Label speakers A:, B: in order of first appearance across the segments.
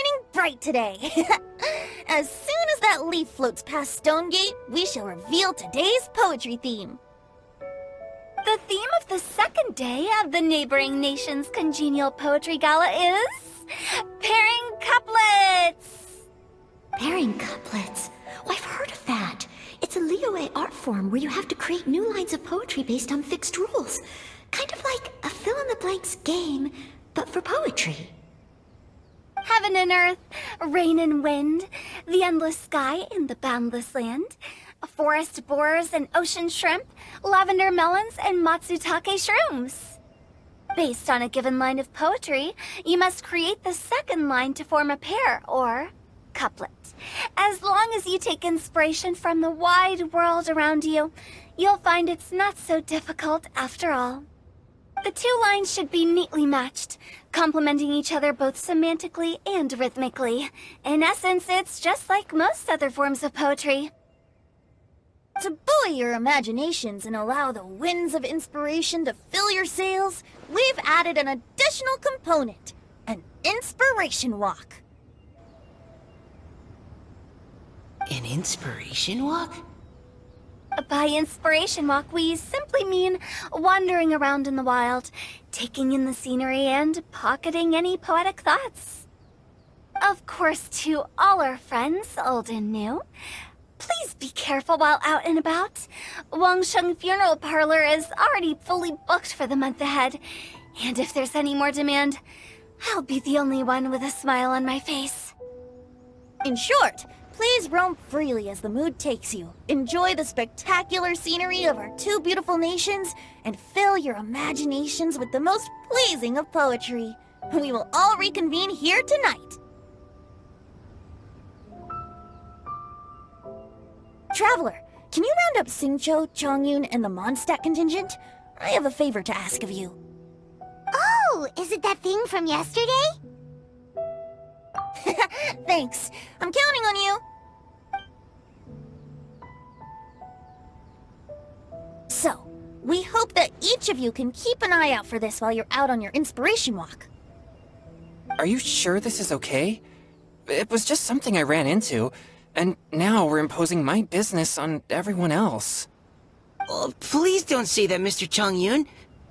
A: shining bright today. As soon as that leaf floats past Stonegate, we shall reveal today's poetry theme.
B: The theme of the second day of the neighboring nation's congenial poetry gala is... pairing couplets!
C: Pairing couplets? Oh, I've heard of that. It's a Liyue art form where you have to create new lines of poetry based on fixed rules. Kind of like a fill-in-the-blanks game, but for poetry.
B: Heaven and earth, rain and wind, the endless sky and the boundless land, forest borers and ocean shrimp, lavender melons and matsutake shrooms. Based on a given line of poetry, you must create the second line to form a pair, or couplet. As long as you take inspiration from the wide world around you, you'll find it's not so difficult after all. The two lines should be neatly matched, complementing each other both semantically and rhythmically. In essence, it's just like most other forms of poetry.
A: To buoy your imaginations and allow the winds of inspiration to fill your sails, we've added an additional component, an inspiration walk.
D: An inspiration walk?
B: By inspiration walk, we simply mean wandering around in the wild, taking in the scenery and pocketing any poetic thoughts. Of course, to all our friends, old and new, please be careful while out and about. Wangsheng Funeral Parlor is already fully booked for the month ahead, and if there's any more demand, I'll be the only one with a smile on my face.
A: In short, please roam freely as the mood takes you. Enjoy the spectacular scenery of our two beautiful nations, and fill your imaginations with the most pleasing of poetry. We will all reconvene here tonight. Traveler, can you round up Xingqiu, Chongyun, and the Mondstadt contingent? I have a favor to ask of you.
E: Oh, is it that thing from yesterday?
A: Thanks. I'm counting on you. So, we hope that each of you can keep an eye out for this while you're out on your inspiration walk.
F: Are you sure this is okay? It was just something I ran into, and now we're imposing my business on everyone else.
D: Oh, please don't say that, Mr. Chongyun.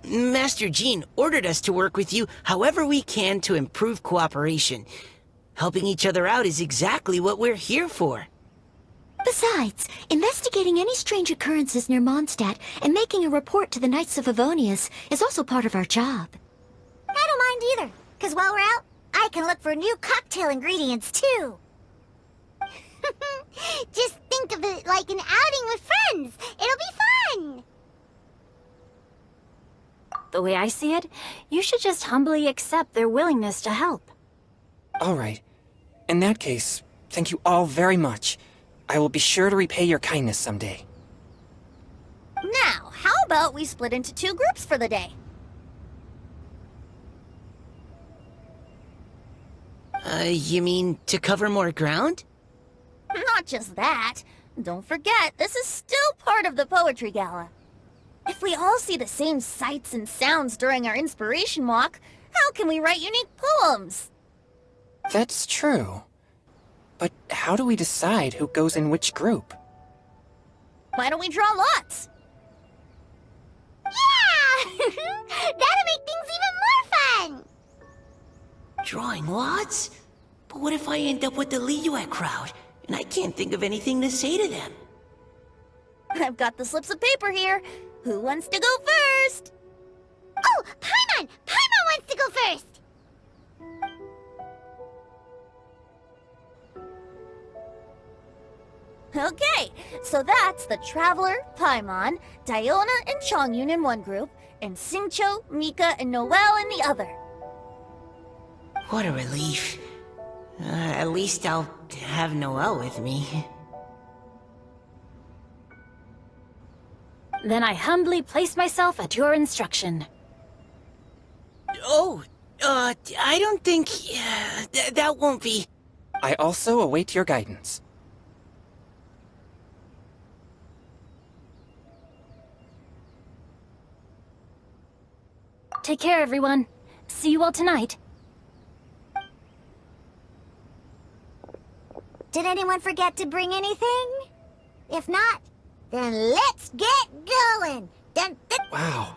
D: Master Jean ordered us to work with you however we can to improve cooperation. Helping each other out is exactly what we're here for.
C: Besides, investigating any strange occurrences near Mondstadt and making a report to the Knights of Avonius is also part of our job.
E: I don't mind either, because while we're out, I can look for new cocktail ingredients too. Just think of it like an outing with friends. It'll be fun!
B: The way I see it, you should just humbly accept their willingness to help.
F: All right. In that case, thank you all very much. I will be sure to repay your kindness someday.
A: Now, how about we split into two groups for the day?
D: You mean to cover more ground?
A: Not just that. Don't forget, this is still part of the Poetry Gala. If we all see the same sights and sounds during our inspiration walk, how can we write unique poems?
F: That's true. But how do we decide who goes in which group?
A: Why don't we draw lots?
E: Yeah! That'll make things even more fun!
D: Drawing lots? But what if I end up with the Liyue crowd, and I can't think of anything to say to them?
A: I've got the slips of paper here. Who wants to go first?
E: Oh, Paimon! Paimon wants to go first!
A: Okay, so that's the Traveler, Paimon, Diona, and Chongyun in one group, and Xingqiu, Mika, and Noelle in the other.
D: What a relief. At least I'll have Noelle with me.
B: Then I humbly place myself at your instruction.
D: Oh, I don't think... that won't be...
F: I also await your guidance.
B: Take care, everyone. See you all tonight.
E: Did anyone forget to bring anything? If not, then let's get going! Dun, dun.
F: Wow.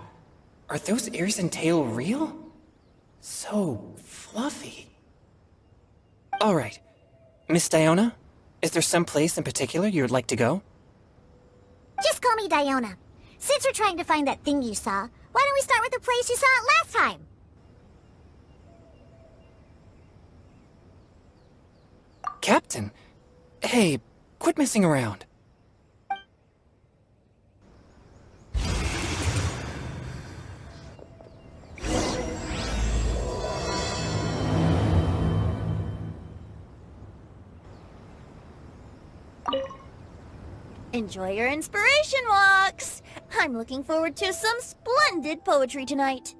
F: Are those ears and tail real? So fluffy. Alright. Miss Diona, is there some place in particular you would like to go?
E: Just call me Diona. Since we're trying to find that thing you saw, why don't we start with the place you saw it last time?
F: Captain? Hey, quit messing around.
A: Enjoy your inspiration walks! I'm looking forward to some splendid poetry tonight.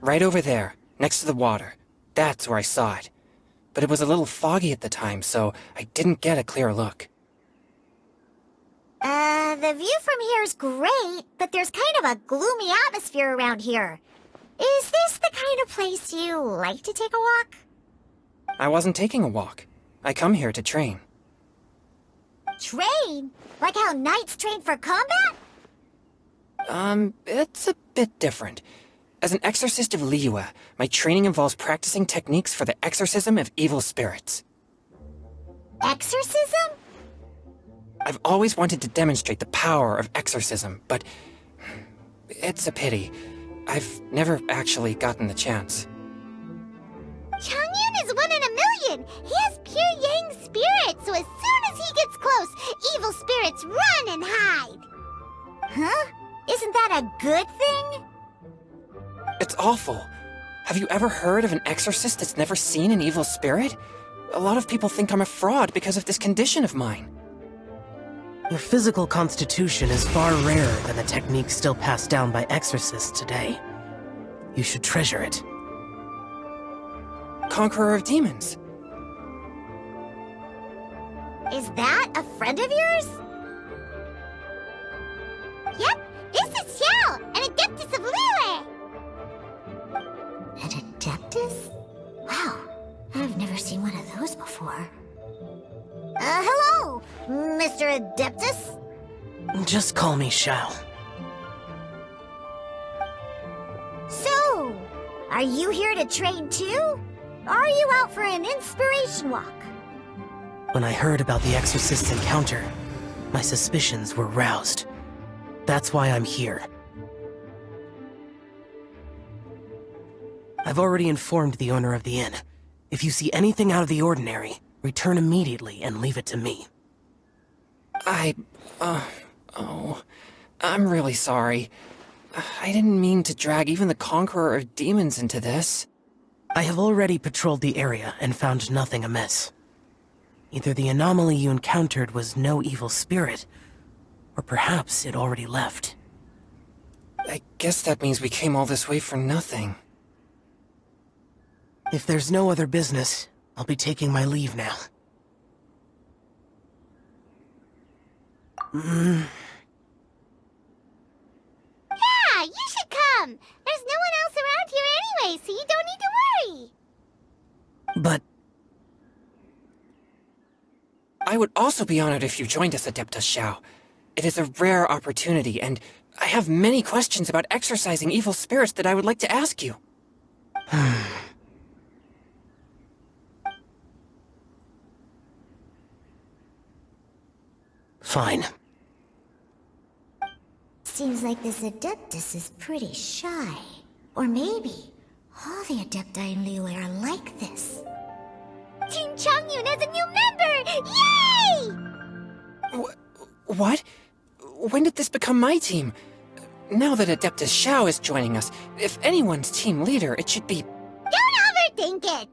F: Right over there, next to the water. That's where I saw it. But it was a little foggy at the time, so I didn't get a clear look.
E: The view from here is great, but there's kind of a gloomy atmosphere around here. Is this the kind of place you like to take a walk?
F: I wasn't taking a walk. I come here to train.
E: Train? Like how knights train for combat?
F: It's a bit different. As an exorcist of Liyue, my training involves practicing techniques for the exorcism of evil spirits.
E: Exorcism?
F: I've always wanted to demonstrate the power of exorcism, but it's a pity. I've never actually gotten the chance.
E: Changyun is 1 in a million! He has pure yang spirit, so as soon as he gets close, evil spirits run and hide! Huh? Isn't that a good thing?
F: It's awful. Have you ever heard of an exorcist that's never seen an evil spirit? A lot of people think I'm a fraud because of this condition of mine.
D: Your physical constitution is far rarer than the techniques still passed down by exorcists today. You should treasure it.
F: Conqueror of demons.
E: Is that a friend of yours? Yep, this is Xiao, an Adeptus of Liyue!
C: An Adeptus? Wow, I've never seen one of those before.
E: Hello, Mr. Adeptus?
D: Just call me Xiao.
E: So, are you here to train too? Or are you out for an inspiration walk?
D: When I heard about the exorcist's encounter, my suspicions were roused. That's why I'm here. I've already informed the owner of the inn. If you see anything out of the ordinary, return immediately and leave it to me.
F: I'm really sorry. I didn't mean to drag even the Conqueror of Demons into this.
D: I have already patrolled the area and found nothing amiss. Either the anomaly you encountered was no evil spirit, or perhaps it already left.
F: I guess that means we came all this way for nothing.
G: If there's no other business, I'll be taking my leave now.
E: Yeah, you should come. There's no one else around here anyway, so you don't need to worry.
G: But
F: I would also be honored if you joined us, Adeptus Xiao. It is a rare opportunity, and I have many questions about exorcising evil spirits that I would like to ask you.
G: fine.
C: Seems like this Adeptus is pretty shy. Or maybe all the Adepti in Liyue are like this.
E: Team Changyun has a new member! Yay!
F: What? When did this become my team? Now that Adeptus Xiao is joining us, if anyone's team leader, it should be...
E: Don't overthink it!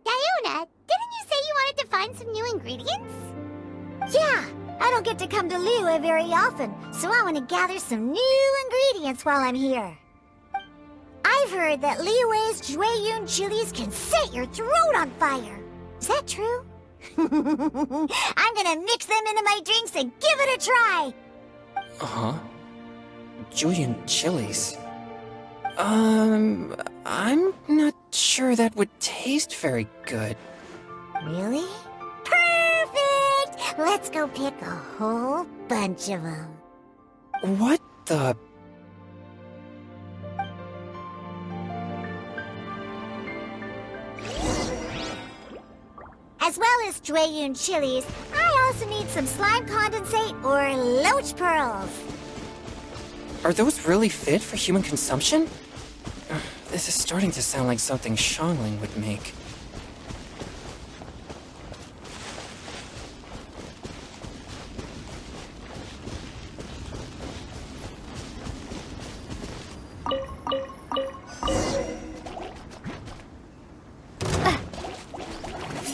E: Diona, didn't you say you wanted to find some new ingredients?
C: Yeah, I don't get to come to Liyue very often, so I want to gather some new ingredients while I'm here. I've heard that Liyue's Jueyun chilies can set your throat on fire. Is that true? I'm gonna mix them into my drinks and give it a try.
F: Uh-huh. Julian chilies. I'm not sure that would taste very good.
C: Really? Perfect! Let's go pick a whole bunch of them.
F: What the...
C: As well as Jueyun chilies, I also need some slime condensate or loach pearls.
F: Are those really fit for human consumption? This is starting to sound like something Xiangling would make.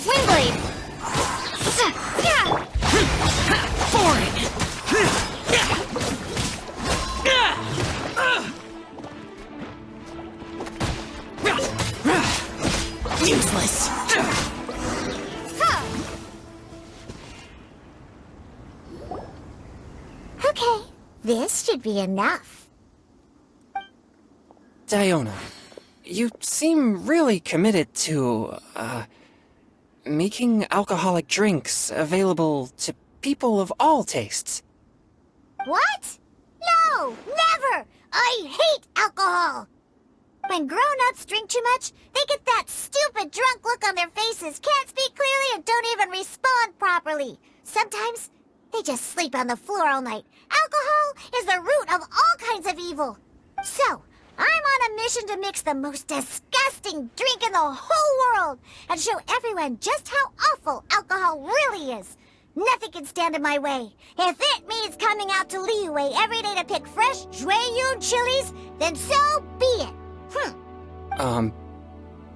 B: Windblade!
D: Useless.
C: Okay, this should be enough.
F: Diona, you seem really committed to, making alcoholic drinks available to people of all tastes.
C: What? No, never! I hate alcohol! When grown-ups drink too much, they get that stupid drunk look on their faces, can't speak clearly, and don't even respond properly. Sometimes, they just sleep on the floor all night. Alcohol is the root of all kinds of evil. So, I'm on a mission to mix the most disgusting drink in the whole world and show everyone just how awful alcohol really is. Nothing can stand in my way. If it means coming out to Liyue every day to pick fresh Jueyun chilies, then so be it.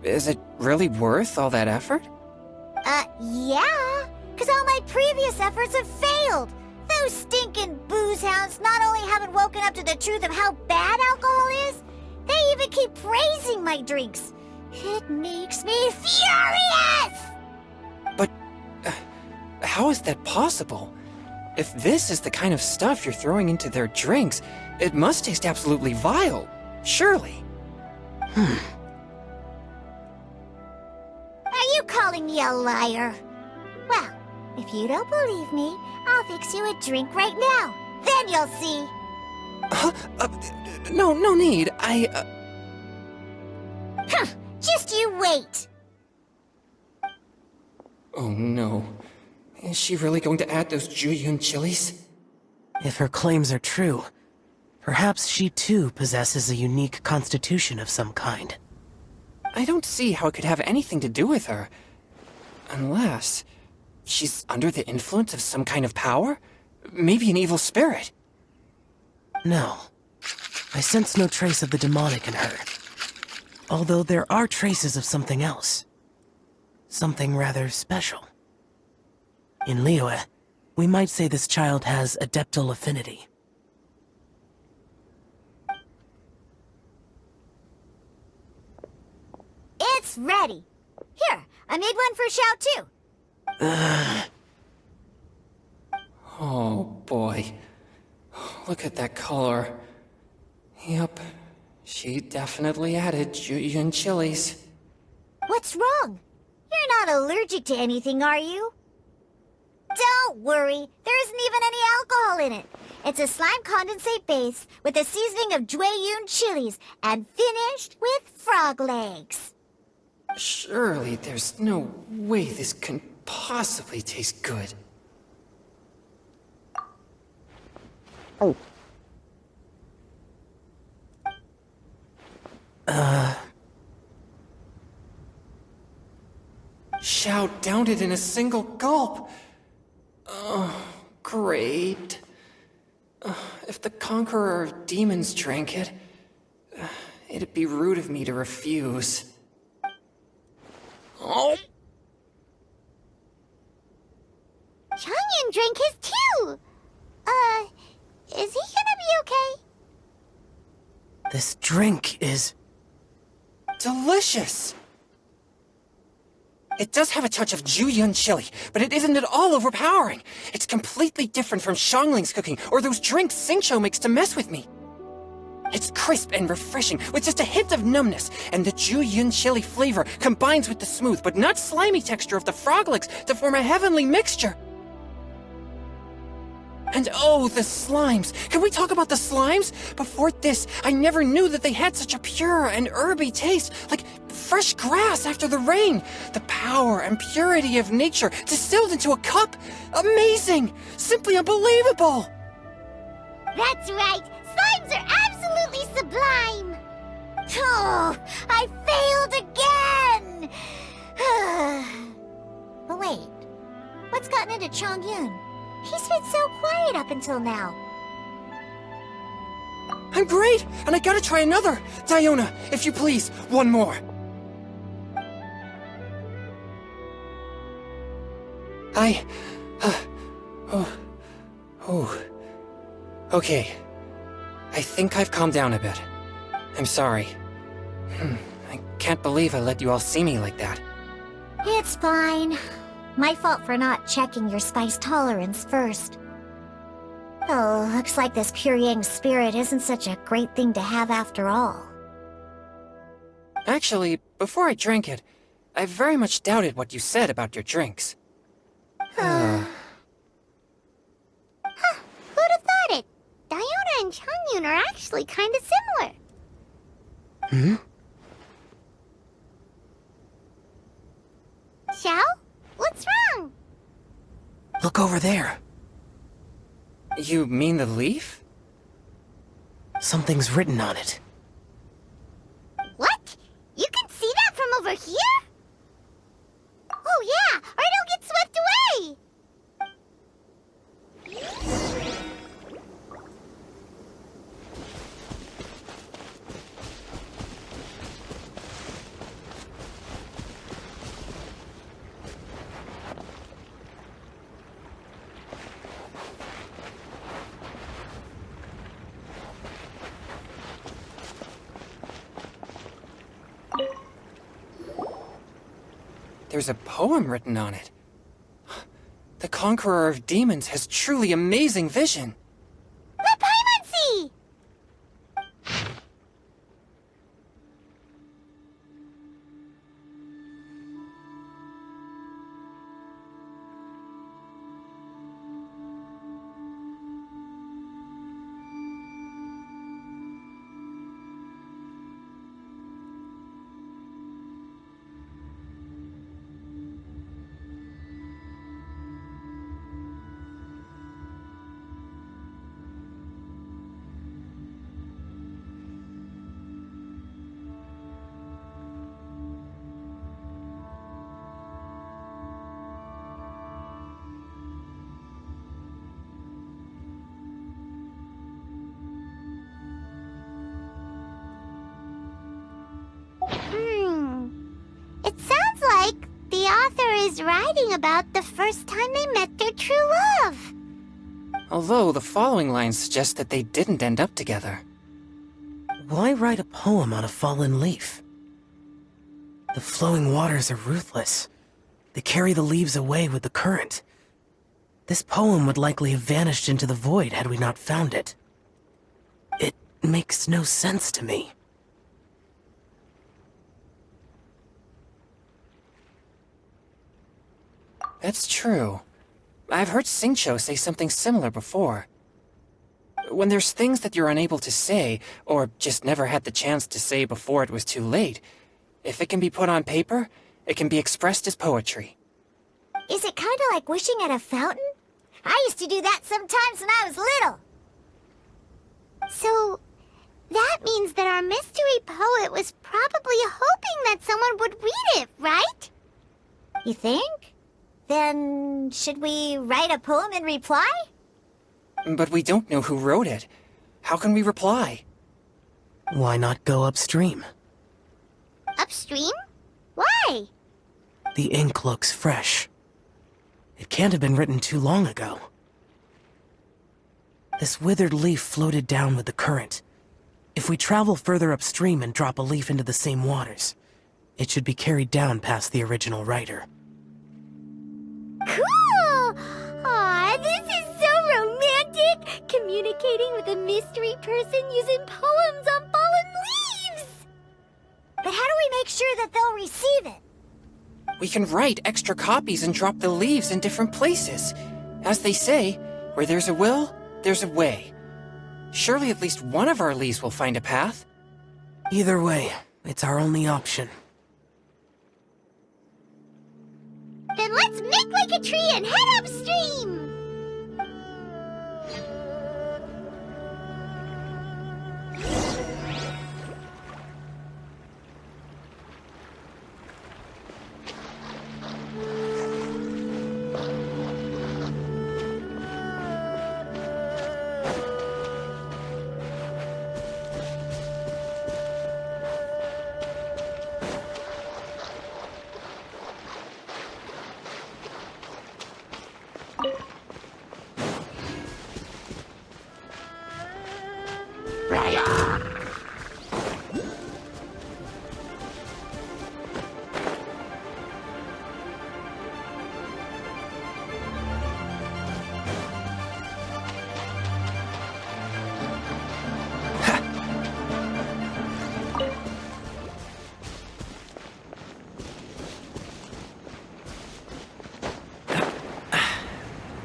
F: Is it really worth all that effort?
C: Yeah. Because all my previous efforts have failed. Those stinking booze hounds not only haven't woken up to the truth of how bad alcohol is, they even keep praising my drinks. It makes me furious!
F: But, how is that possible? If this is the kind of stuff you're throwing into their drinks, it must taste absolutely vile, surely.
C: Are you calling me a liar? Well, if you don't believe me, I'll fix you a drink right now. Then you'll see.
F: No need.
C: Just you wait.
F: Oh no. Is she really going to add those Jueyun chilies?
G: If her claims are true, perhaps she too possesses a unique constitution of some kind.
F: I don't see how it could have anything to do with her. Unless... she's under the influence of some kind of power? Maybe an evil spirit.
G: No. I sense no trace of the demonic in her. Although there are traces of something else. Something rather special. In Liyue, we might say this child has adeptal affinity.
E: It's ready. Here, I made one for Xiao too.
F: Oh boy. Look at that color. Yep. She definitely added Julian chilies.
E: What's wrong? You're not allergic to anything, are you? Don't worry, there isn't even any alcohol in it. It's a slime condensate base with a seasoning of Jueyun chilies and finished with frog legs.
F: Surely there's no way this can possibly taste good. Xiao downed it in a single gulp. Oh, great. If the Conqueror of Demons drank it, it'd be rude of me to refuse. Oh!
E: Changyun drank his too! Is he gonna be okay?
G: This drink is...
F: Delicious! It does have a touch of Jueyun chili, but it isn't at all overpowering. It's completely different from Xiangling's cooking, or those drinks Xingqiu makes to mess with me. It's crisp and refreshing, with just a hint of numbness, and the Jueyun chili flavor combines with the smooth but not slimy texture of the frog legs to form a heavenly mixture. And oh, the slimes! Can we talk about the slimes? Before this, I never knew that they had such a pure and herby taste, like fresh grass after the rain. The power and purity of nature distilled into a cup. Amazing! Simply unbelievable!
E: That's right! Slimes are absolutely sublime! Oh, I failed again! But wait, what's gotten into Changyun? He's been so quiet up until now.
F: I'm great, and I gotta try another. Diona, if you please, one more. Okay. I think I've calmed down a bit. I'm sorry. I can't believe I let you all see me like that.
E: It's fine. My fault for not checking your spice tolerance first. Oh, looks like this Pure Yang spirit isn't such a great thing to have after all.
F: Actually, before I drank it, I very much doubted what you said about your drinks.
E: Who'd have thought it? Diona and Changyun are actually kind of similar.
G: Hmm?
E: Xiao? What's wrong?
G: Look over there.
F: You mean the leaf?
G: Something's written on it.
E: What? You can see that from over here? Oh yeah, or it'll get swept away!
F: There's a poem written on it. The Conqueror of Demons has truly amazing vision.
E: Let Paimon see! It sounds like the author is writing about the first time they met their true love.
F: Although the following lines suggest that they didn't end up together.
G: Why write a poem on a fallen leaf? The flowing waters are ruthless. They carry the leaves away with the current. This poem would likely have vanished into the void had we not found it. It makes no sense to me.
F: That's true. I've heard Singcho say something similar before. When there's things that you're unable to say, or just never had the chance to say before it was too late, if it can be put on paper, it can be expressed as poetry.
E: Is it kind of like wishing at a fountain? I used to do that sometimes when I was little.
C: So, that means that our mystery poet was probably hoping that someone would read it, right?
E: You think? Then, should we write a poem in reply?
F: But we don't know who wrote it. How can we reply?
G: Why not go upstream?
C: Upstream? Why?
G: The ink looks fresh. It can't have been written too long ago. This withered leaf floated down with the current. If we travel further upstream and drop a leaf into the same waters, it should be carried down past the original writer.
C: Cool! Aw, this is so romantic! Communicating with a mystery person using poems on fallen leaves!
E: But how do we make sure that they'll receive it?
F: We can write extra copies and drop the leaves in different places. As they say, where there's a will, there's a way. Surely at least one of our leaves will find a path.
G: Either way, it's our only option.
C: Then let's make like a tree and head upstream!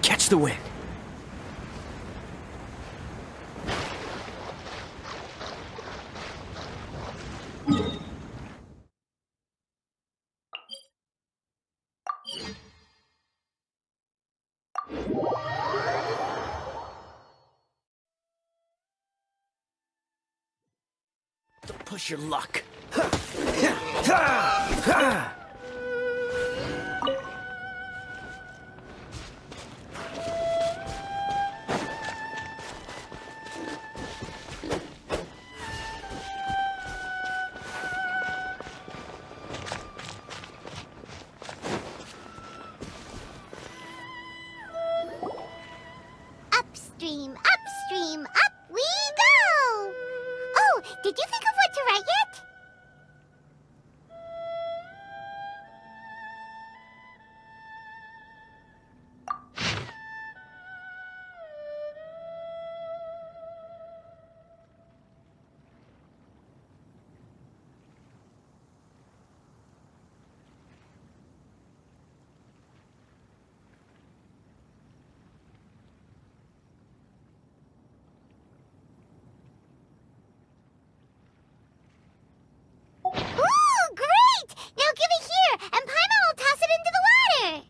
G: Catch the wind. Don't push your luck.
C: Upstream, upstream, up we go! Oh, did you think of what to write yet? Ooh, great! Now give it here, and Paimon will toss it into the water!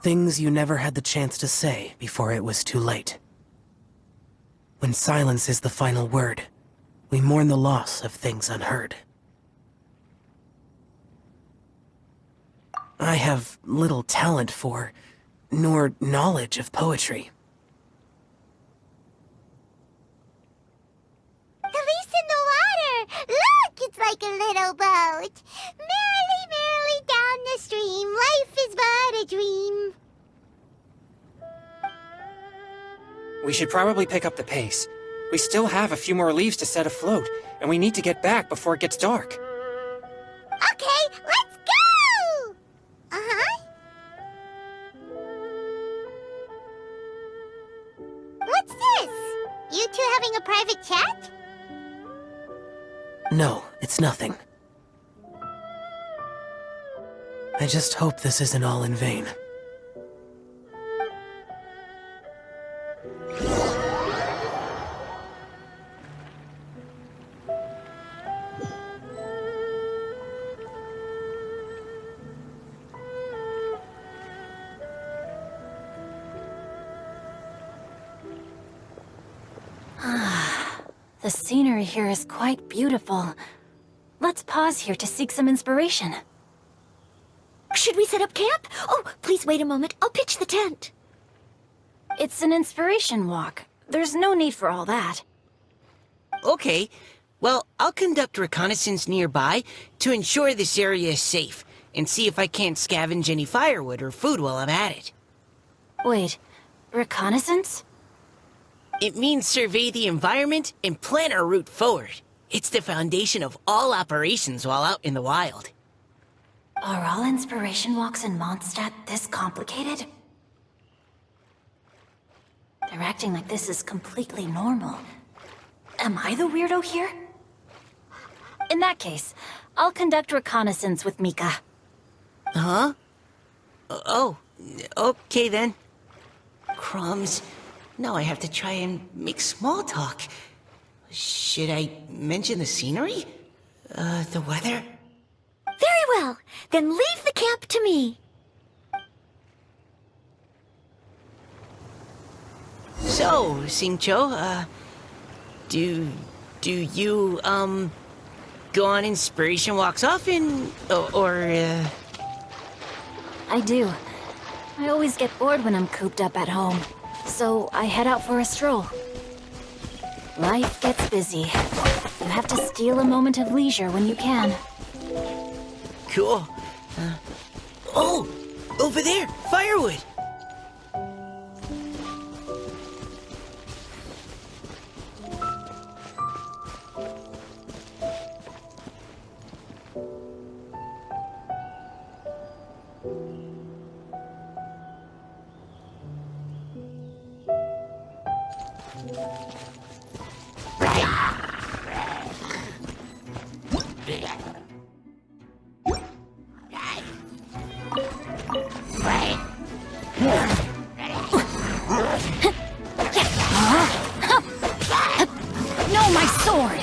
G: Things you never had the chance to say before it was too late. When silence is the final word, we mourn the loss of things unheard. I have little talent for, nor knowledge of poetry.
C: The
E: boat. Merrily, merrily down the stream. Life is but a dream.
F: We should probably pick up the pace. We still have a few more leaves to set afloat, and we need to get back before it gets dark.
E: Okay, let's go! Uh-huh. What's this? You two having a private chat?
G: No, it's nothing. I just hope this isn't all in vain.
B: The scenery here is quite beautiful. Let's pause here to seek some inspiration.
C: Should we set up camp? Oh, please wait a moment. I'll pitch the tent.
B: It's an inspiration walk. There's no need for all that.
D: Okay, well, I'll conduct reconnaissance nearby to ensure this area is safe, and see if I can't scavenge any firewood or food while I'm at it.
B: Wait, reconnaissance?
D: It means survey the environment and plan our route forward. It's the foundation of all operations while out in the wild.
B: Are all inspiration walks in Mondstadt this complicated? They're acting like this is completely normal. Am I the weirdo here? In that case, I'll conduct reconnaissance with Mika.
D: Huh? Oh, okay then. Crumbs. Now I have to try and make small talk. Should I mention the scenery? The weather?
C: Very well. Then leave the camp to me.
D: So, Singcho, do you, go on inspiration walks often?
B: I do. I always get bored when I'm cooped up at home, so I head out for a stroll. Life gets busy. You have to steal a moment of leisure when you can.
D: Cool. Oh! Over there! Firewood!
B: No, my sword!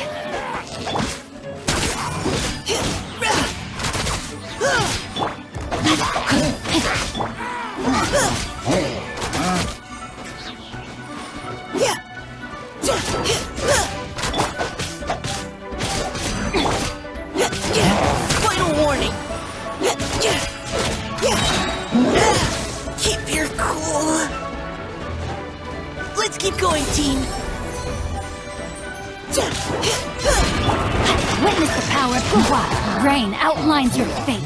D: Final warning! Keep your cool! Let's keep going, team!
B: Witness the power of Kuwa! Rain outlines your fate!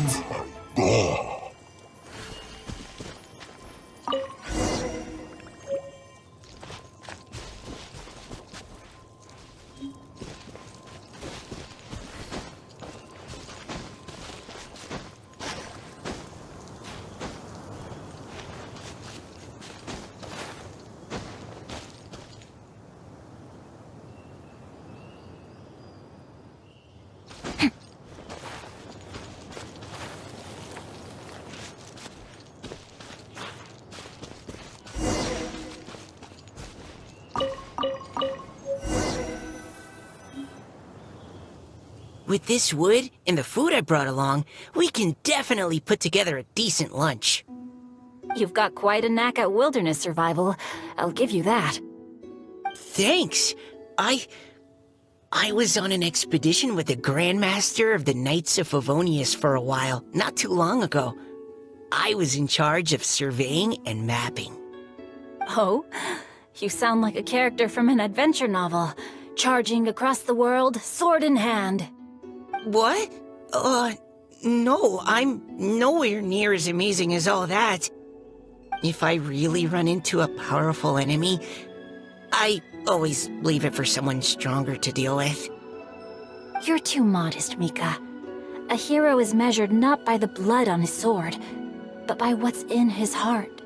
D: With this wood and the food I brought along, we can definitely put together a decent lunch.
B: You've got quite a knack at wilderness survival. I'll give you that.
D: Thanks. I was on an expedition with the Grandmaster of the Knights of Favonius for a while, not too long ago. I was in charge of surveying and mapping.
B: Oh? You sound like a character from an adventure novel. Charging across the world, sword in hand.
D: What? No, I'm nowhere near as amazing as all that. If I really run into a powerful enemy, I always leave it for someone stronger to deal with.
B: You're too modest, Mika. A hero is measured not by the blood on his sword, but by what's in his heart.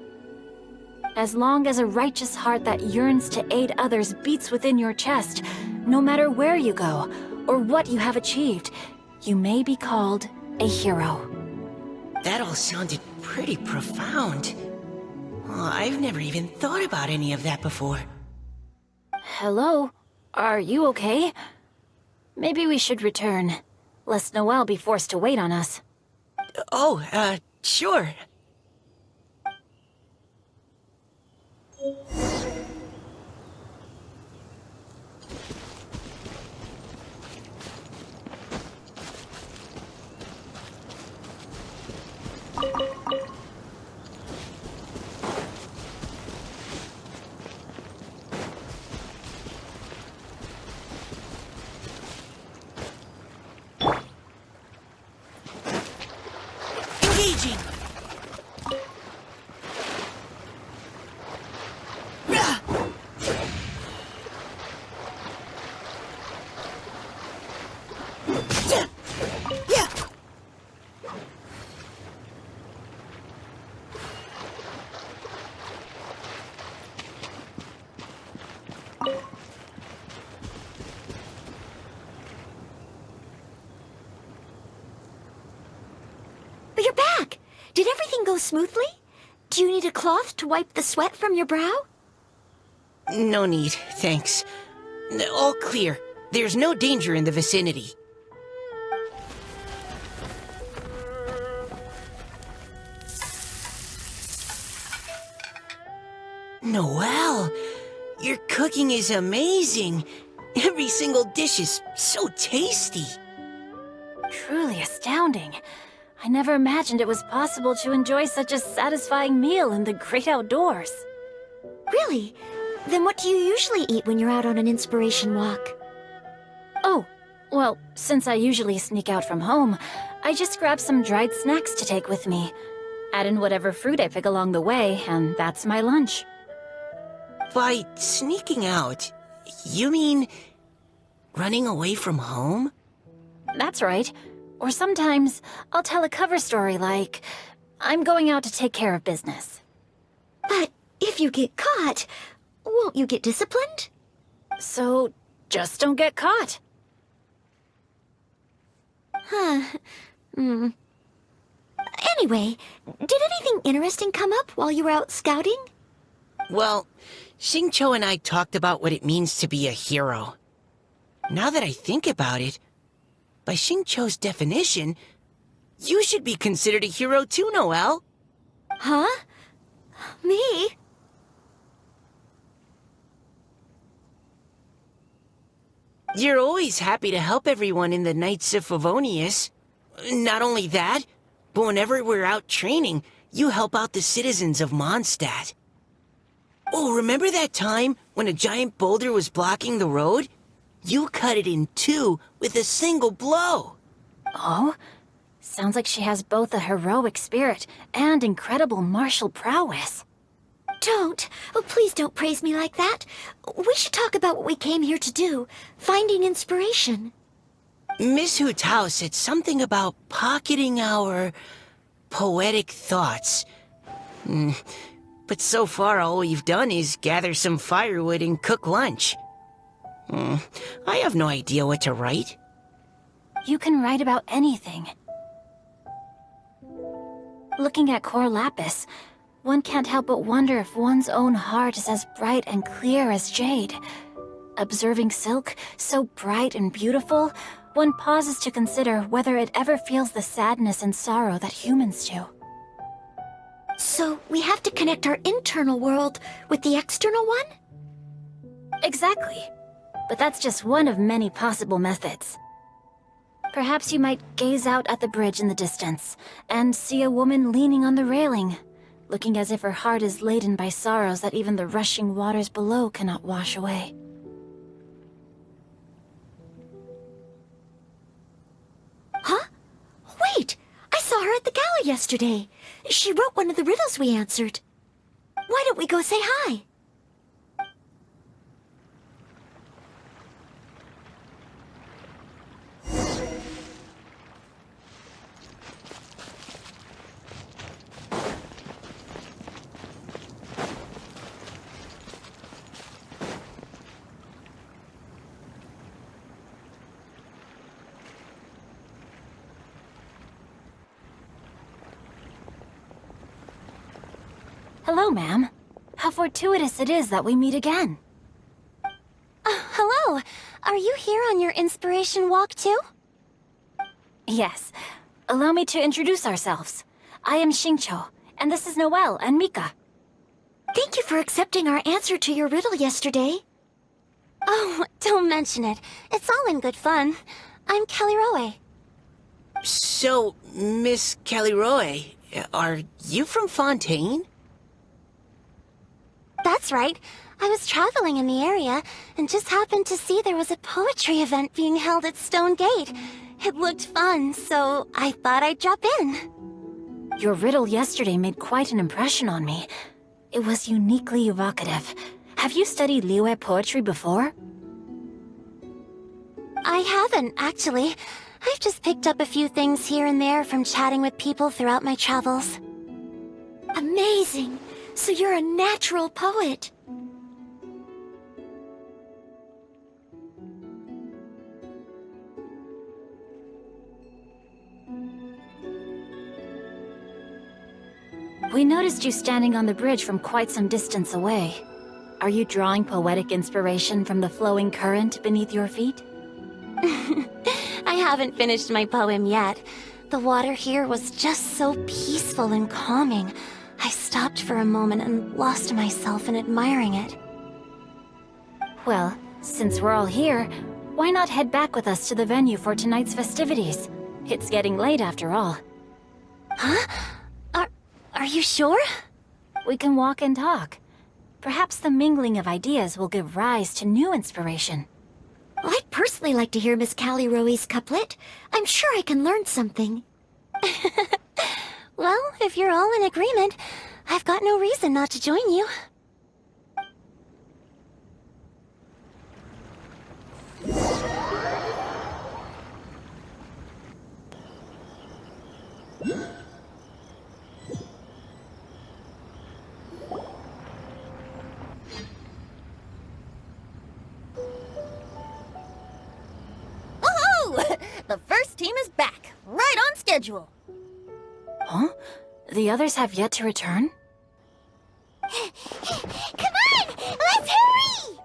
B: As long as a righteous heart that yearns to aid others beats within your chest, no matter where you go or what you have achieved, you may be called a hero.
D: That all sounded pretty profound. I've never even thought about any of that before.
B: Hello? Are you okay? Maybe we should return, lest Noelle be forced to wait on us.
D: Sure. Engaging!
C: But you're back! Did everything go smoothly? Do you need a cloth to wipe the sweat from your brow?
D: No need, thanks. All clear. There's no danger in the vicinity. Noelle, your cooking is amazing. Every single dish is so tasty.
B: Truly astounding. I never imagined it was possible to enjoy such a satisfying meal in the great outdoors.
C: Really? Then what do you usually eat when you're out on an inspiration walk?
B: Oh, well, since I usually sneak out from home, I just grab some dried snacks to take with me. Add in whatever fruit I pick along the way, and that's my lunch.
D: By sneaking out, you mean running away from home?
B: That's right. Or sometimes I'll tell a cover story like, I'm going out to take care of business.
C: But if you get caught, won't you get disciplined?
B: So just don't get caught.
C: Anyway, did anything interesting come up while you were out scouting?
D: Well, Xingqiu and I talked about what it means to be a hero. Now that I think about it, by Xingqiu's definition, you should be considered a hero too, Noelle.
C: Huh? Me?
D: You're always happy to help everyone in the Knights of Favonius. Not only that, but whenever we're out training, you help out the citizens of Mondstadt. Oh, remember that time when a giant boulder was blocking the road? You cut it in two with a single blow.
B: Oh? Sounds like she has both a heroic spirit and incredible martial prowess.
C: Don't. Oh, please don't praise me like that. We should talk about what we came here to do. Finding inspiration.
D: Miss Hu Tao said something about pocketing our poetic thoughts. But so far all we've done is gather some firewood and cook lunch. I have no idea what to write.
B: You can write about anything. Looking at Cor Lapis, one can't help but wonder if one's own heart is as bright and clear as jade. Observing silk, so bright and beautiful, one pauses to consider whether it ever feels the sadness and sorrow that humans do.
C: So we have to connect our internal world with the external one?
B: Exactly. But that's just one of many possible methods. Perhaps you might gaze out at the bridge in the distance and see a woman leaning on the railing, looking as if her heart is laden by sorrows that even the rushing waters below cannot wash away.
C: Huh? yesterday. She wrote one of the riddles we answered. Why don't we go say hi?
B: Hello, ma'am. How fortuitous it is that we meet again. Hello. Are you here on your inspiration walk, too? Yes. Allow me to introduce ourselves. I am Xingqiu, and this is Noelle and Mika.
C: Thank you for accepting our answer to your riddle yesterday.
B: Oh, don't mention it. It's all in good fun. I'm Kelly Rowe.
D: So, Miss Kelly Roy, are you from Fontaine?
B: That's right. I was traveling in the area and just happened to see there was a poetry event being held at Stone Gate. It looked fun, so I thought I'd drop in. Your riddle yesterday made quite an impression on me. It was uniquely evocative. Have you studied Liyue poetry before? I haven't, actually. I've just picked up a few things here and there from chatting with people throughout my travels.
C: Amazing! So you're a natural poet.
B: We noticed you standing on the bridge from quite some distance away. Are you drawing poetic inspiration from the flowing current beneath your feet? I haven't finished my poem yet. The water here was just so peaceful and calming. I stopped for a moment and lost myself in admiring it. Well, since we're all here, why not head back with us to the venue for tonight's festivities? It's getting late after all. Huh? Are you sure? We can walk and talk. Perhaps the mingling of ideas will give rise to new inspiration.
C: I'd personally like to hear Miss Callie Rowe's couplet. I'm sure I can learn something.
B: Well, if you're all in agreement, I've got no reason not to join you.
A: Woohoo! The first team is back, right on schedule.
B: Huh? The others have yet to return?
E: Come on! Let's hurry!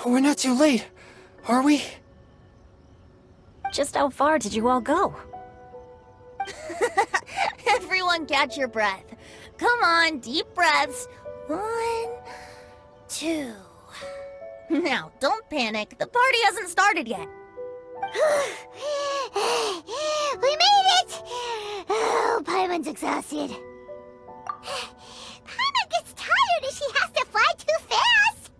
F: We're not too late, are we?
B: Just how far did you all go?
A: Everyone catch your breath. Come on, deep breaths. 1, 2. Now, don't panic. The party hasn't started yet.
E: We made it! Oh, Paimon's exhausted. Paimon gets tired if she has to fly too fast.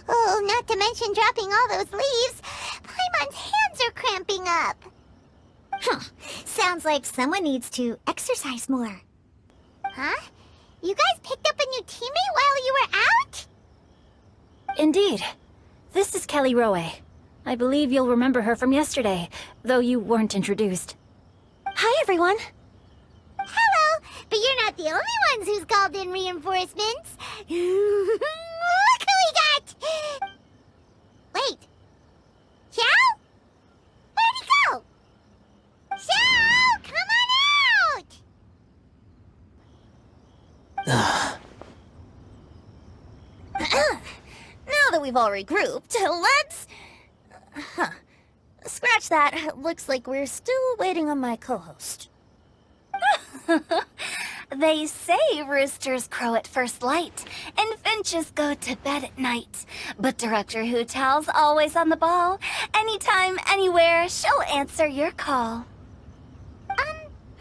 E: Oh, not to mention dropping all those leaves. Paimon's hands are cramping up. Sounds like someone needs to exercise more. Huh? You guys picked up a new teammate while you were out?
B: Indeed. This is Kelly Rowe. I believe you'll remember her from yesterday, though you weren't introduced. Hi, everyone.
E: Hello, but you're not the only ones who's called in reinforcements. Look who we got! Wait. Xiao? Where'd he go? Xiao, come on out!
A: Now that we've all regrouped, let's... Scratch that. Looks like we're still waiting on my co-host.
B: They say roosters crow at first light, and finches go to bed at night. But Director Hootal's always on the ball. Anytime, anywhere, she'll answer your call.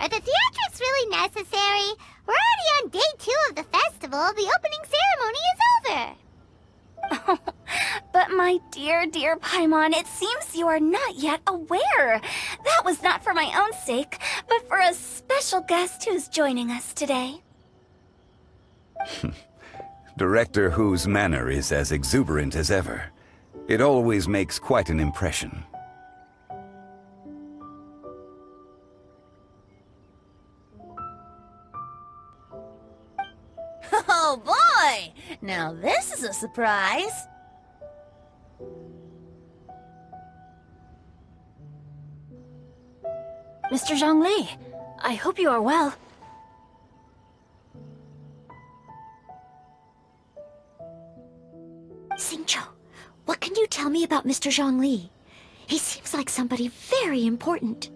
E: Are the theatrics really necessary? We're already on day 2 of the festival. The opening ceremony is over.
B: But my dear, dear Paimon, it seems you are not yet aware. That was not for my own sake, but for a special guest who's joining us today.
H: Director Who's manner is as exuberant as ever. It always makes quite an impression.
A: Oh boy! Now this is a surprise.
B: Mr. Zhongli, I hope you are well.
C: Xingqiu, what can you tell me about Mr. Zhongli? He seems like somebody very important.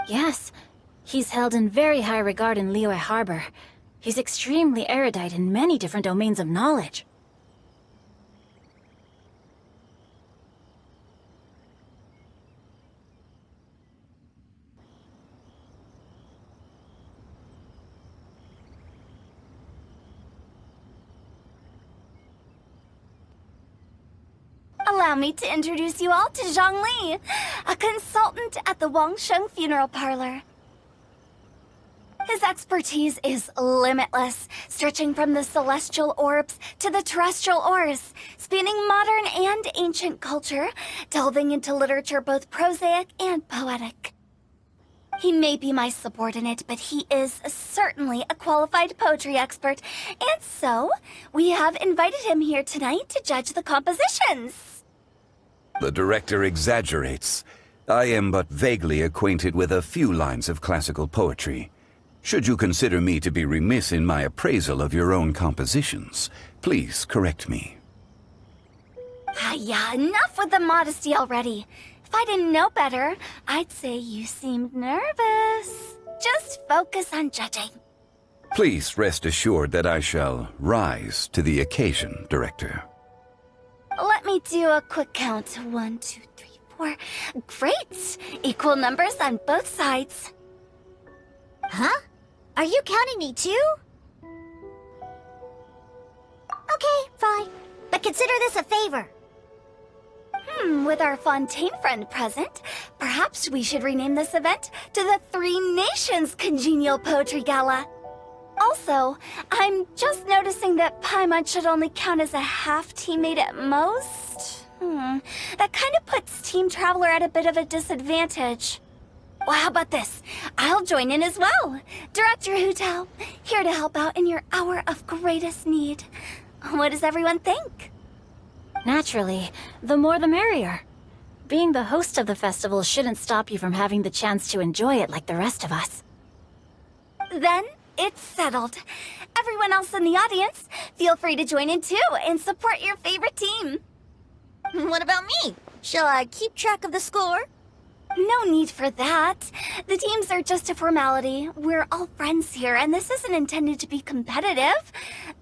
I: Yes, he's held in very high regard in Liyue Harbor. He's extremely erudite in many different domains of knowledge.
B: Allow me to introduce you all to Zhongli, a consultant at the Wangsheng Funeral Parlor. His expertise is limitless, stretching from the celestial orbs to the terrestrial ores, spanning modern and ancient culture, delving into literature both prosaic and poetic. He may be my subordinate, but he is certainly a qualified poetry expert, and so we have invited him here tonight to judge the compositions.
H: The director exaggerates. I am but vaguely acquainted with a few lines of classical poetry. Should you consider me to be remiss in my appraisal of your own compositions, please correct me.
B: Yeah, enough with the modesty already. If I didn't know better, I'd say you seemed nervous. Just focus on judging.
H: Please rest assured that I shall rise to the occasion, Director.
B: Let me do a quick count. 1, 2, 3, 4. Great! Equal numbers on both sides.
E: Huh? Are you counting me too? Okay, fine. But consider this a favor.
B: With our Fontaine friend present, perhaps we should rename this event to the Three Nations Congenial Poetry Gala. Also, I'm just noticing that Paimon should only count as a half teammate at most. That kind of puts Team Traveler at a bit of a disadvantage. Well, how about this? I'll join in as well. Director Hu Tao, here to help out in your hour of greatest need. What does everyone think?
I: Naturally, the more the merrier. Being the host of the festival shouldn't stop you from having the chance to enjoy it like the rest of us.
B: Then, it's settled. Everyone else in the audience, feel free to join in too and support your favorite team.
A: What about me? Shall I keep track of the score?
B: No need for that. The teams are just a formality. We're all friends here, and this isn't intended to be competitive.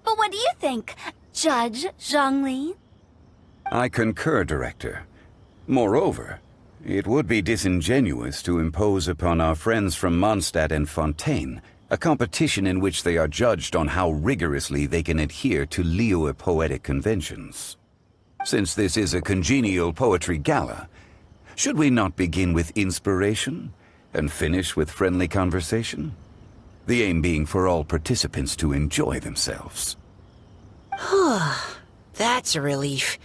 B: But what do you think, Judge Zhongli?
H: I concur, Director. Moreover, it would be disingenuous to impose upon our friends from Mondstadt and Fontaine a competition in which they are judged on how rigorously they can adhere to Liyue poetic conventions. Since this is a congenial poetry gala, should we not begin with inspiration and finish with friendly conversation? The aim being for all participants to enjoy themselves.
D: That's a relief.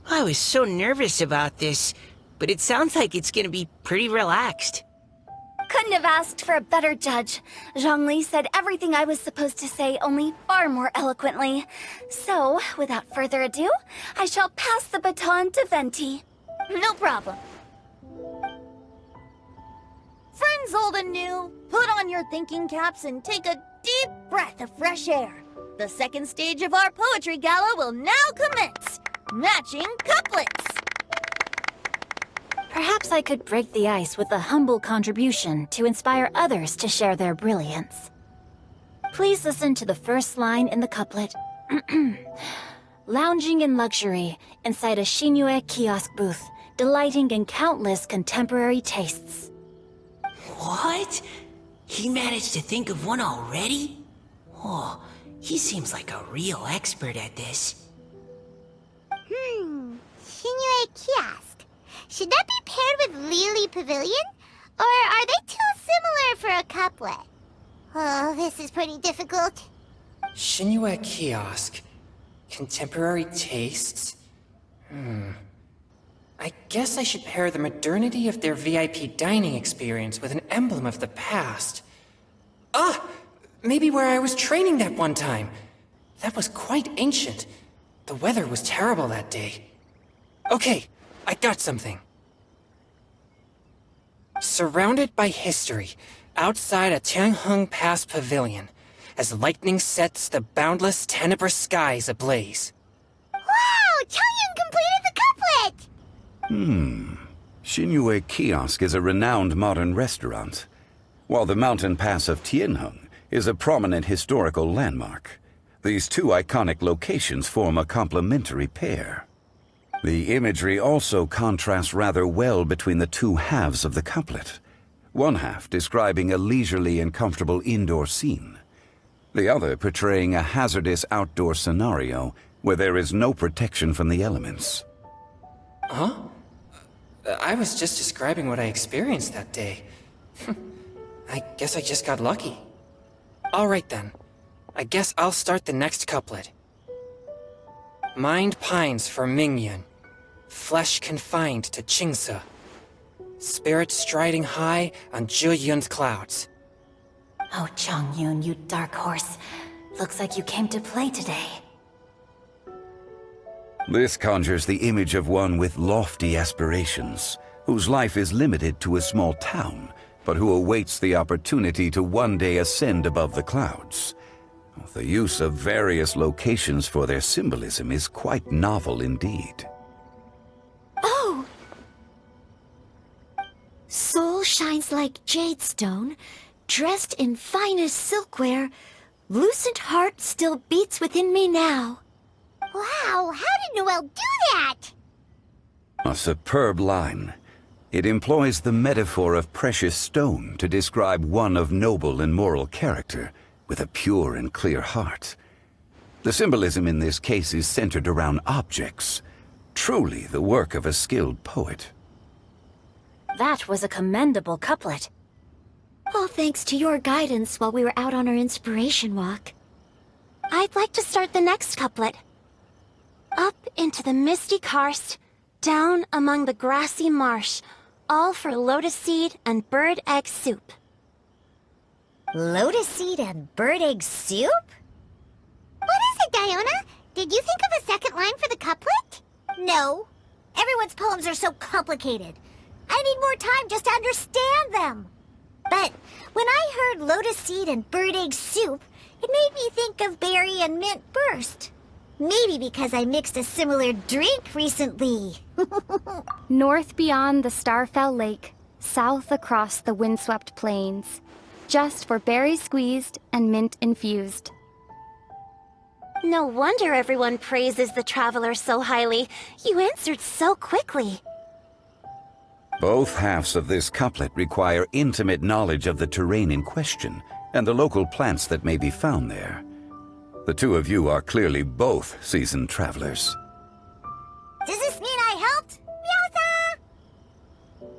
D: I was so nervous about this, but it sounds like it's gonna be pretty relaxed.
B: Couldn't have asked for a better judge. Zhongli said everything I was supposed to say, only far more eloquently. So, without further ado, I shall pass the baton to Venti.
A: No problem. Friends old and new, put on your thinking caps and take a deep breath of fresh air. The second stage of our poetry gala will now commence. Matching couplets.
I: Perhaps I could break the ice with a humble contribution to inspire others to share their brilliance. Please listen to the first line in the couplet. Lounging in luxury inside a Shinue kiosk booth, delighting in countless contemporary tastes.
D: What? He managed to think of one already? Oh, he seems like a real expert at this.
E: Shinue Kiosk. Should that be paired with Lily Pavilion? Or are they too similar for a couplet? Oh, this is pretty difficult.
F: Shinue Kiosk. Contemporary tastes? I guess I should pair the modernity of their VIP dining experience with an emblem of the past. Ah! Maybe where I was training that one time. That was quite ancient. The weather was terrible that day. Okay, I got something. Surrounded by history, outside a Tianheng Pass pavilion, as lightning sets the boundless tenebrous skies ablaze.
E: Wow! Chongyun completed the couplet!
H: Shinue Kiosk is a renowned modern restaurant, while the mountain pass of Tianheng is a prominent historical landmark. These two iconic locations form a complementary pair. The imagery also contrasts rather well between the two halves of the couplet. One half describing a leisurely and comfortable indoor scene, the other portraying a hazardous outdoor scenario where there is no protection from the elements.
F: Huh? I was just describing what I experienced that day. I guess I just got lucky. All right then. I guess I'll start the next couplet. Mind pines for Mingyun, flesh confined to Qingse, spirit striding high on Zheyun's clouds.
I: Oh, Chongyun, you dark horse. Looks like you came to play today.
H: This conjures the image of one with lofty aspirations, whose life is limited to a small town, but who awaits the opportunity to one day ascend above the clouds. The use of various locations for their symbolism is quite novel indeed.
C: Oh! Soul shines like jadestone, dressed in finest silkware. Lucent heart still beats within me now.
E: Wow, how did Noelle do that?
H: A superb line. It employs the metaphor of precious stone to describe one of noble and moral character, with a pure and clear heart. The symbolism in this case is centered around objects, truly the work of a skilled poet.
I: That was a commendable couplet.
C: All thanks to your guidance while we were out on our inspiration walk.
B: I'd like to start the next couplet. Up into the misty karst, down among the grassy marsh, all for lotus seed and bird egg soup.
E: Lotus seed and bird egg soup? What is it, Diona? Did you think of a second line for the couplet? No. Everyone's poems are so complicated. I need more time just to understand them. But when I heard lotus seed and bird egg soup, it made me think of berry and mint burst. Maybe because I mixed a similar drink recently.
J: North beyond the Starfell Lake, south across the windswept plains. Just for berry squeezed and mint infused.
B: No wonder everyone praises the traveler so highly. You answered so quickly.
H: Both halves of this couplet require intimate knowledge of the terrain in question and the local plants that may be found there. The two of you are clearly both seasoned travelers.
E: Does this mean I helped? Meowza!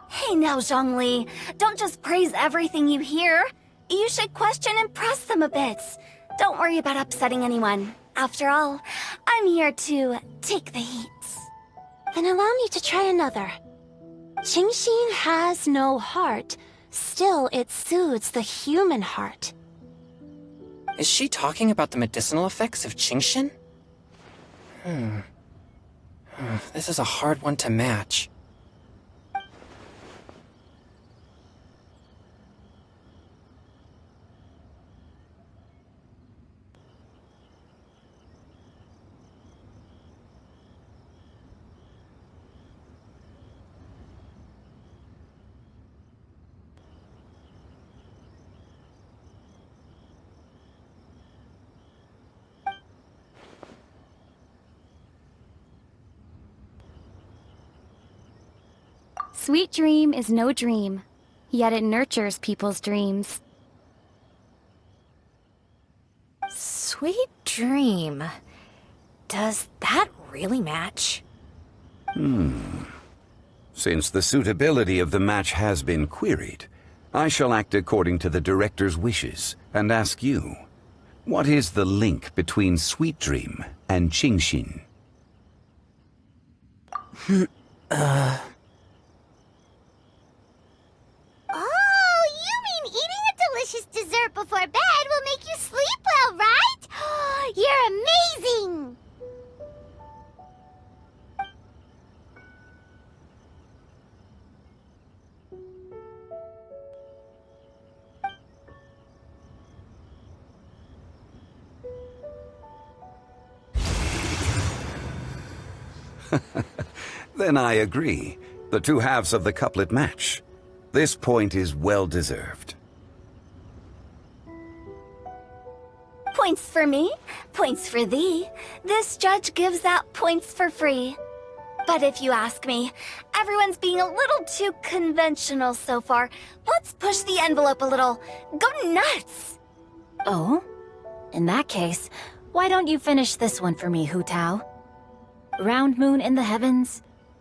B: Hey now, Zhongli. Don't just praise everything you hear. You should question and press them a bit. Don't worry about upsetting anyone. After all, I'm here to take the heat. Then allow me to try another. Qingxin has no heart. Still, it soothes the human heart.
F: Is she talking about the medicinal effects of Qingxin? This is a hard one to match.
J: Sweet dream is no dream. yet it nurtures people's dreams.
K: Sweet dream. Does that really match?
H: Since the suitability of the match has been queried, I shall act according to the director's wishes and ask you, what is the link between Sweet Dream and Genshin?
E: Oh, you mean eating a delicious dessert before bed will make you sleep well, right? You're amazing!
H: Then I agree. The two halves of the couplet match. This point is well deserved.
B: Points for me, points for thee. This judge gives out points for free. But if you ask me, everyone's being a little too conventional so far. Let's push the envelope a little. Go nuts!
I: Oh? In that case, why don't you finish this one for me, Hu Tao? Round moon in the heavens,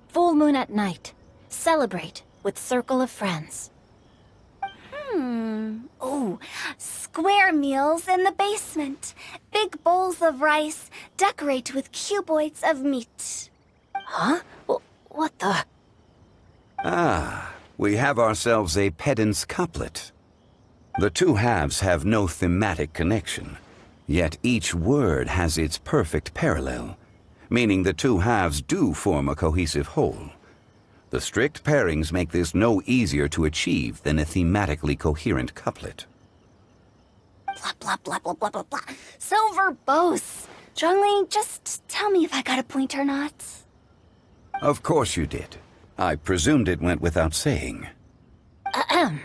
I: full moon at night. Celebrate with circle of friends.
B: Oh, square meals in the basement. Big bowls of rice, decorate with cuboids of meat.
I: Huh? What the?
H: Ah, we have ourselves a pedant's couplet. The two halves have no thematic connection, yet each word has its perfect parallel, meaning the two halves do form a cohesive whole. The strict pairings make this no easier to achieve than a thematically coherent couplet.
B: Blah, blah, blah, blah, blah, blah, blah. So verbose. Zhongli, just tell me if I got a point or not.
H: Of course you did. I presumed it went without saying.
I: Ahem.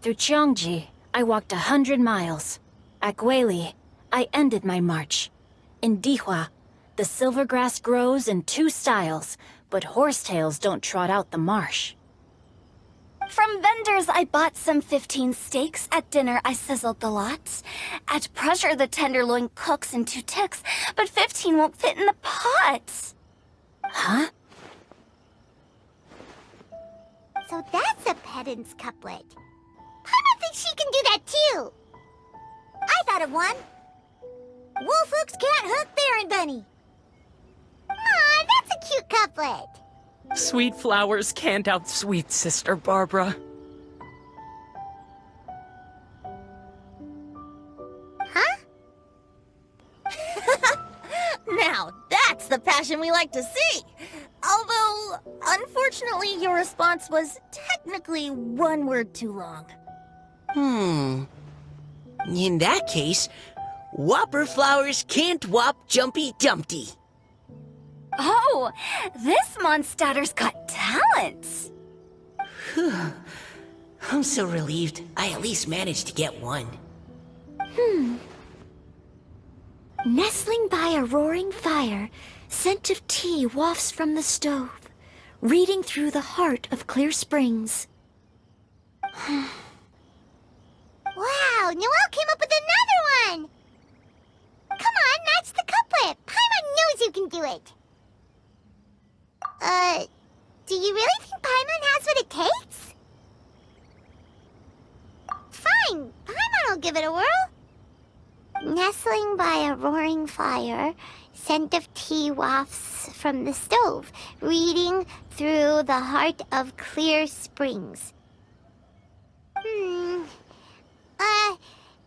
I: Through Cheongji, I walked 100 miles. At Guili, I ended my march. In Dihua, the silver grass grows in 2 styles, but horsetails don't trot out the marsh.
B: From vendors, I bought some 15 steaks. At dinner, I sizzled the lots. At pressure, the tenderloin cooks in 2 ticks, but 15 won't fit in the pot.
I: Huh?
E: So that's a pedant's couplet. Paimon thinks she can do that too. I thought of one. Wolf hooks can't hook Baron Bunny. Aw, that's a cute couplet.
L: Sweet flowers can't outsweet Sister Barbara.
E: Huh?
A: Now, that's the passion we like to see. Although, unfortunately, your response was technically 1 word too long.
D: In that case, Whopper flowers can't whop Jumpy Dumpty.
B: Oh, this monster's got talent.
D: I'm so relieved. I at least managed to get one.
C: Nestling by a roaring fire, scent of tea wafts from the stove, reading through the heart of clear springs.
E: Wow, Noelle came up with another one! Come on, match the couplet. Paimon knows you can do it. Do you really think Paimon has what it takes? Fine, Paimon will give it a whirl. Nestling by a roaring fire, scent of tea wafts from the stove, reading through the heart of clear springs.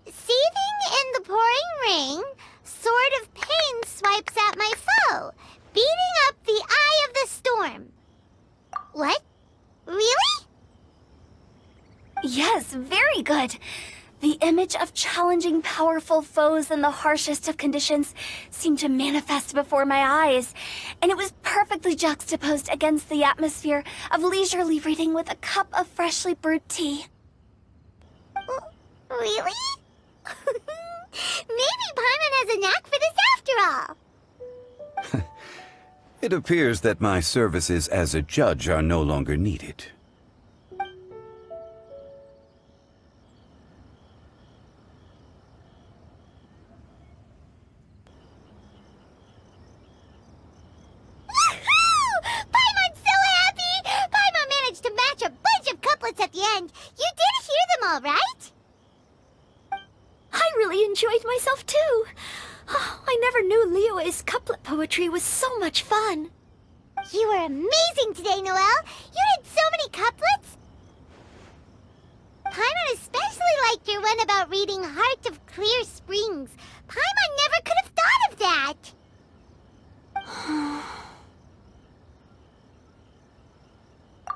E: Seething in the pouring rain, sword of pain swipes at my foe, beating up the eye of the storm. What? Really?
B: Yes, very good. The image of challenging powerful foes in the harshest of conditions seemed to manifest before my eyes, and it was perfectly juxtaposed against the atmosphere of leisurely reading with a cup of freshly brewed tea.
E: Really? Maybe Paimon has a knack for this after all.
H: It appears that my services as a judge are no longer needed.
E: all right?
C: I really enjoyed myself too. Oh, I never knew Liyue's couplet poetry was so much fun.
E: You were amazing today, Noelle. You did so many couplets. Paimon especially liked your one about reading Heart of Clear Springs. Paimon never could have thought of that.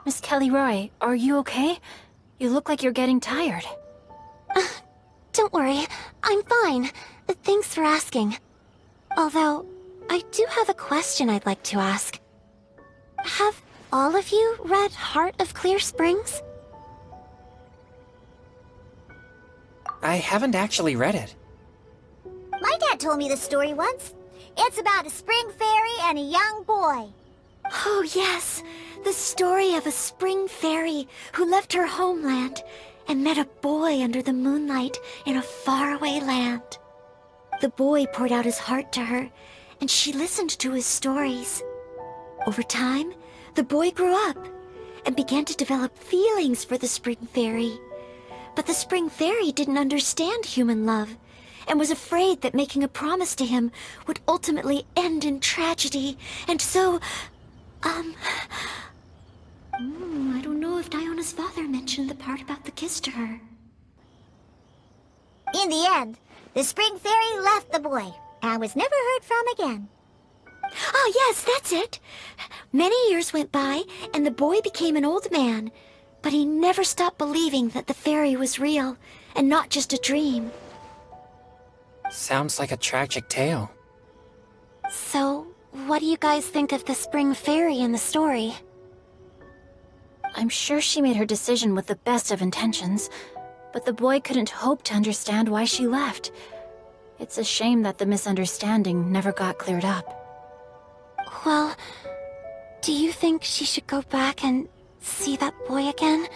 I: Miss Kelly-Roy, are you okay? You look like you're getting tired.
C: Don't worry, I'm fine. Thanks for asking. Although, I do have a question I'd like to ask. Have all of you read Heart of Clear Springs?
F: I haven't actually read it.
E: My dad told me the story once. It's about a spring fairy and a young boy.
C: Oh yes, the story of a spring fairy who left her homeland and met a boy under the moonlight in a faraway land. The boy poured out his heart to her, and she listened to his stories. Over time, the boy grew up and began to develop feelings for the spring fairy. But the spring fairy didn't understand human love and was afraid that making a promise to him would ultimately end in tragedy. And so, I don't know if Diona's father mentioned the part about the kiss to her.
E: In the end, the spring fairy left the boy and was never heard from again.
C: Oh, yes, that's it. Many years went by, and the boy became an old man. But he never stopped believing that the fairy was real, and not just a dream.
F: Sounds like a tragic tale.
C: So, what do you guys think of the spring fairy in the story?
I: I'm sure she made her decision with the best of intentions, but the boy couldn't hope to understand why she left. It's a shame that the misunderstanding never got cleared up.
C: Well, do you think she should go back and see that boy again,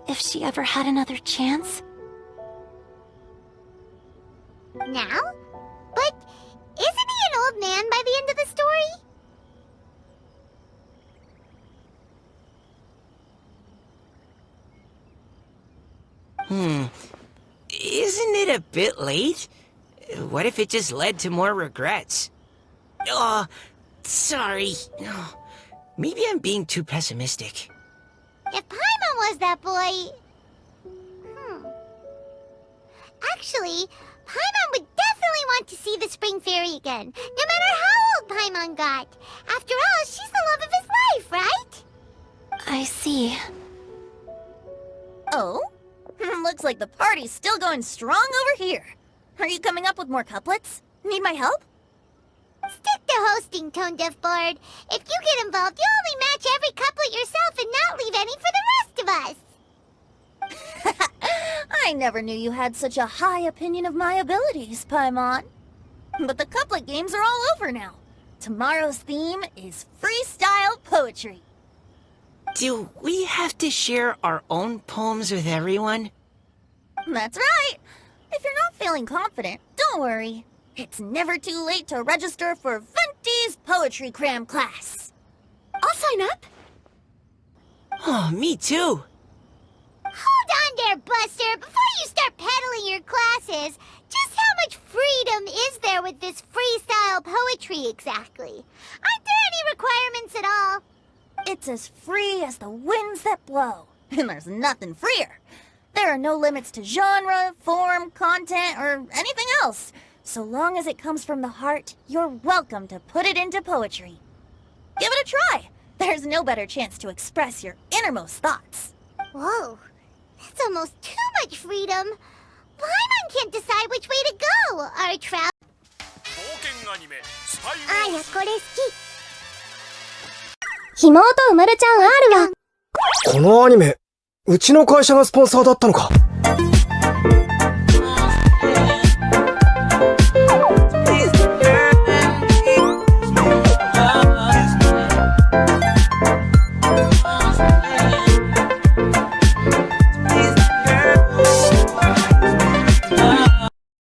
C: if she ever had another chance?
E: Now? But isn't he an old man by the end of the story?
D: Isn't it a bit late? What if it just led to more regrets? Oh, sorry. Oh, maybe I'm being too pessimistic.
E: If Paimon was that boy... Actually, Paimon would definitely want to see the spring fairy again, no matter how old Paimon got. After all, she's the love of his life, right?
C: I see.
A: Oh? Looks like the party's still going strong over here. Are you coming up with more couplets? Need my help?
E: Stick to hosting, Tone Deaf Bard. If you get involved, you'll only match every couplet yourself and not leave any for the rest of us.
A: I never knew you had such a high opinion of my abilities, Paimon. But the couplet games are all over now. Tomorrow's theme is freestyle poetry.
D: Do we have to share our own poems with everyone?
A: That's right. If you're not feeling confident, don't worry. It's never too late to register for Venti's Poetry Cram class.
C: I'll sign up.
D: Oh, me too.
E: Hold on there, Buster. Before you start peddling your classes, just how much freedom is there with this freestyle poetry exactly? Aren't there any requirements at all?
A: It's as free as the winds that blow. And there's nothing freer. There are no limits to genre, form, content, or anything else. So long as it comes from the heart, you're welcome to put it into poetry. Give it a try. There's no better chance to express your innermost thoughts.
E: Whoa, that's almost too much freedom. Paimon can't decide which way to go. Our travel... あやこれ好き。
M: ひもとうまるちゃん R は
N: このアニメ、うちの会社がスポンサーだったのか。